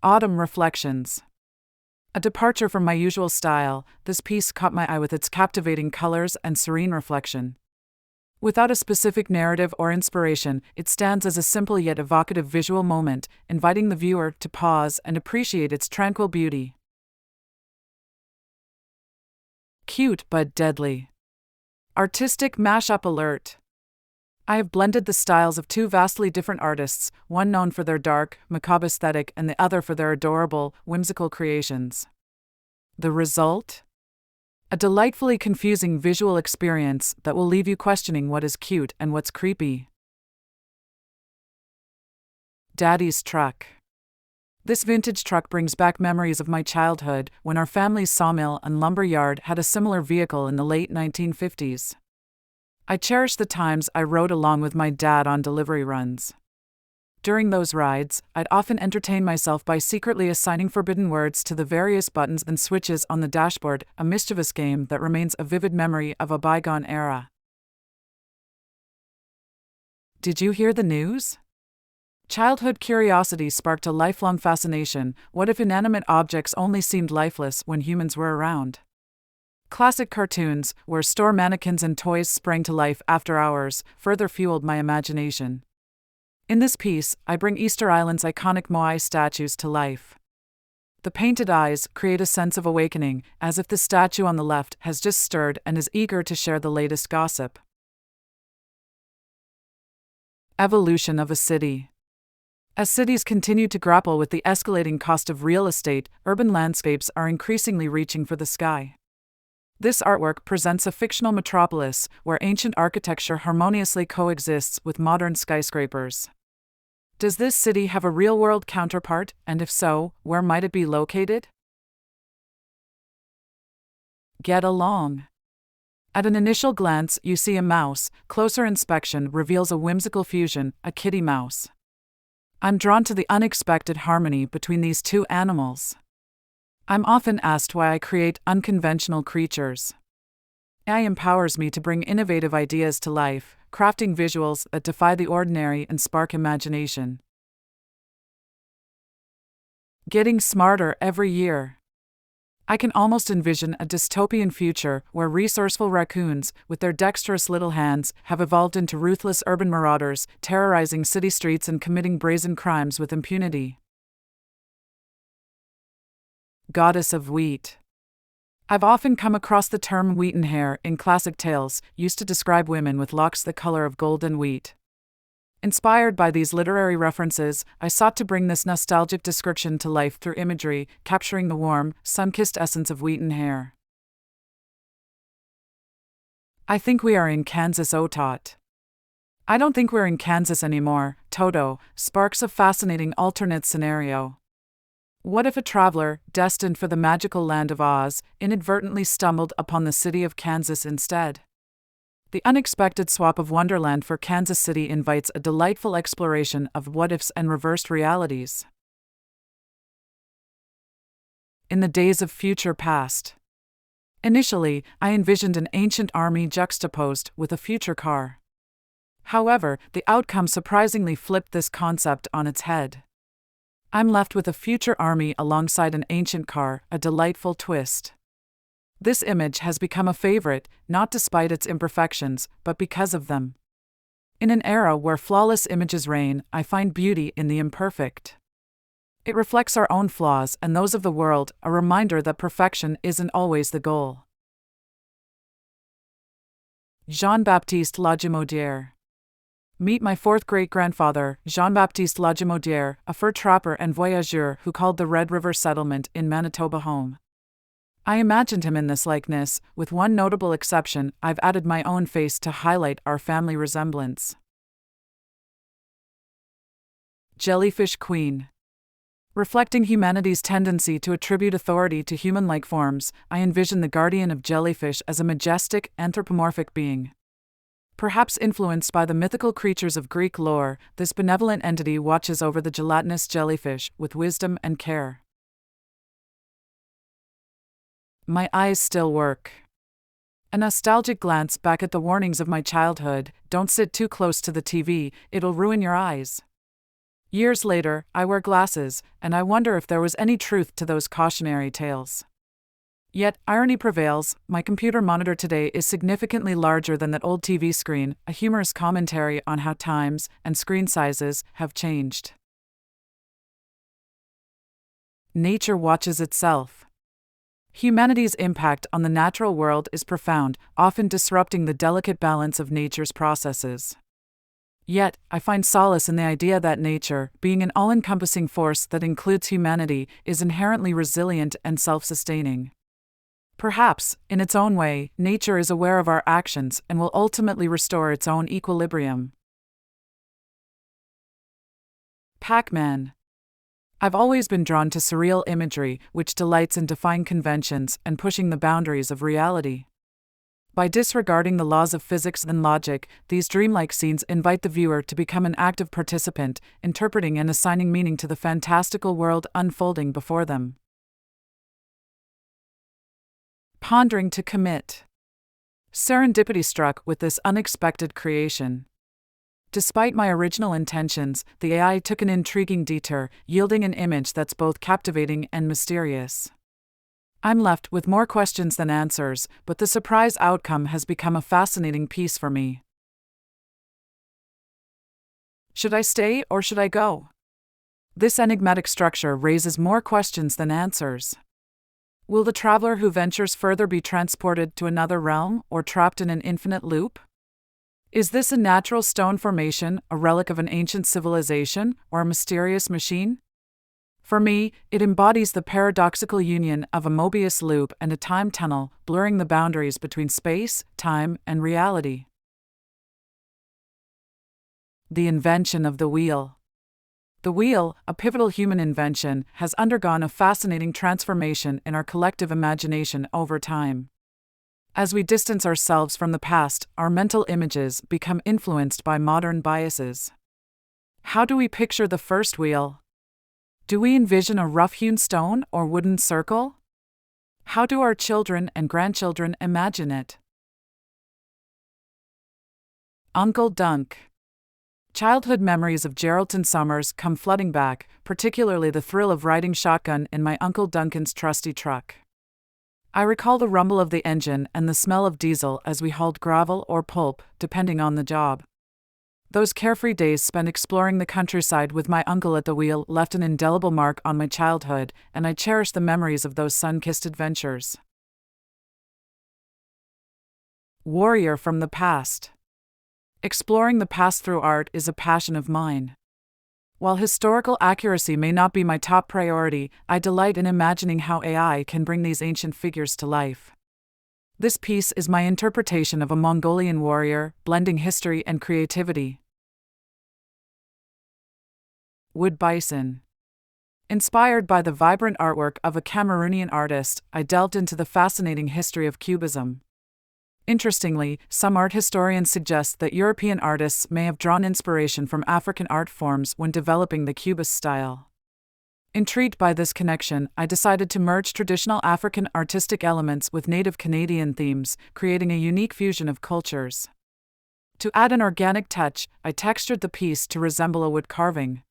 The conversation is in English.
Autumn Reflections. A departure from my usual style, this piece caught my eye with its captivating colors and serene reflection. Without a specific narrative or inspiration, it stands as a simple yet evocative visual moment, inviting the viewer to pause and appreciate its tranquil beauty. Cute but deadly. Artistic mashup alert. I have blended the styles of two vastly different artists, one known for their dark, macabre aesthetic and the other for their adorable, whimsical creations. The result? A delightfully confusing visual experience that will leave you questioning what is cute and what's creepy. Daddy's Truck. This vintage truck brings back memories of my childhood, when our family's sawmill and lumber yard had a similar vehicle in the late 1950s. I cherish the times I rode along with my dad on delivery runs. During those rides, I'd often entertain myself by secretly assigning forbidden words to the various buttons and switches on the dashboard, a mischievous game that remains a vivid memory of a bygone era. Did you hear the news? Childhood curiosity sparked a lifelong fascination. What if inanimate objects only seemed lifeless when humans were around? Classic cartoons, where store mannequins and toys sprang to life after hours, further fueled my imagination. In this piece, I bring Easter Island's iconic Moai statues to life. The painted eyes create a sense of awakening, as if the statue on the left has just stirred and is eager to share the latest gossip. Evolution of a city. As cities continue to grapple with the escalating cost of real estate, urban landscapes are increasingly reaching for the sky. This artwork presents a fictional metropolis where ancient architecture harmoniously coexists with modern skyscrapers. Does this city have a real-world counterpart, and if so, where might it be located? Get along. At an initial glance, you see a mouse. Closer inspection reveals a whimsical fusion, a kitty mouse. I'm drawn to the unexpected harmony between these two animals. I'm often asked why I create unconventional creatures. AI empowers me to bring innovative ideas to life, crafting visuals that defy the ordinary and spark imagination. Getting smarter every year. I can almost envision a dystopian future where resourceful raccoons, with their dexterous little hands, have evolved into ruthless urban marauders, terrorizing city streets and committing brazen crimes with impunity. Goddess of Wheat. I've often come across the term wheaten hair in classic tales, used to describe women with locks the color of golden wheat. Inspired by these literary references, I sought to bring this nostalgic description to life through imagery, capturing the warm, sun-kissed essence of wheaten hair. I think we are in Kansas, Otot. I don't think we're in Kansas anymore, Toto, sparks a fascinating alternate scenario. What if a traveler, destined for the magical land of Oz, inadvertently stumbled upon the city of Kansas instead? The unexpected swap of Wonderland for Kansas City invites a delightful exploration of what-ifs and reversed realities. In the days of future past. Initially, I envisioned an ancient army juxtaposed with a future car. However, the outcome surprisingly flipped this concept on its head. I'm left with a future army alongside an ancient car, a delightful twist. This image has become a favorite, not despite its imperfections, but because of them. In an era where flawless images reign, I find beauty in the imperfect. It reflects our own flaws and those of the world, a reminder that perfection isn't always the goal. Jean-Baptiste Lagimodière. Meet my fourth great-grandfather, Jean-Baptiste Lagimodière, a fur trapper and voyageur who called the Red River settlement in Manitoba home. I imagined him in this likeness, with one notable exception. I've added my own face to highlight our family resemblance. Jellyfish Queen. Reflecting humanity's tendency to attribute authority to human-like forms, I envision the guardian of jellyfish as a majestic, anthropomorphic being. Perhaps influenced by the mythical creatures of Greek lore, this benevolent entity watches over the gelatinous jellyfish with wisdom and care. My eyes still work. A nostalgic glance back at the warnings of my childhood: don't sit too close to the TV, it'll ruin your eyes. Years later, I wear glasses, and I wonder if there was any truth to those cautionary tales. Yet, irony prevails. My computer monitor today is significantly larger than that old TV screen, a humorous commentary on how times and screen sizes have changed. Nature watches itself. Humanity's impact on the natural world is profound, often disrupting the delicate balance of nature's processes. Yet, I find solace in the idea that nature, being an all-encompassing force that includes humanity, is inherently resilient and self-sustaining. Perhaps, in its own way, nature is aware of our actions and will ultimately restore its own equilibrium. Pac-Man. I've always been drawn to surreal imagery, which delights in defying conventions and pushing the boundaries of reality. By disregarding the laws of physics and logic, these dreamlike scenes invite the viewer to become an active participant, interpreting and assigning meaning to the fantastical world unfolding before them. Pondering to commit. Serendipity struck with this unexpected creation. Despite my original intentions, the AI took an intriguing detour, yielding an image that's both captivating and mysterious. I'm left with more questions than answers, but the surprise outcome has become a fascinating piece for me. Should I stay or should I go? This enigmatic structure raises more questions than answers. Will the traveler who ventures further be transported to another realm or trapped in an infinite loop? Is this a natural stone formation, a relic of an ancient civilization, or a mysterious machine? For me, it embodies the paradoxical union of a Mobius loop and a time tunnel, blurring the boundaries between space, time, and reality. The invention of the wheel. The wheel, a pivotal human invention, has undergone a fascinating transformation in our collective imagination over time. As we distance ourselves from the past, our mental images become influenced by modern biases. How do we picture the first wheel? Do we envision a rough-hewn stone or wooden circle? How do our children and grandchildren imagine it? Uncle Dunk. Childhood memories of Geraldton summers come flooding back, particularly the thrill of riding shotgun in my Uncle Duncan's trusty truck. I recall the rumble of the engine and the smell of diesel as we hauled gravel or pulp, depending on the job. Those carefree days spent exploring the countryside with my uncle at the wheel left an indelible mark on my childhood, and I cherish the memories of those sun-kissed adventures. Warrior from the past. Exploring the past through art is a passion of mine. While historical accuracy may not be my top priority, I delight in imagining how AI can bring these ancient figures to life. This piece is my interpretation of a Mongolian warrior, blending history and creativity. Wood bison. Inspired by the vibrant artwork of a Cameroonian artist, I delved into the fascinating history of Cubism. Interestingly, some art historians suggest that European artists may have drawn inspiration from African art forms when developing the Cubist style. Intrigued by this connection, I decided to merge traditional African artistic elements with native Canadian themes, creating a unique fusion of cultures. To add an organic touch, I textured the piece to resemble a wood carving.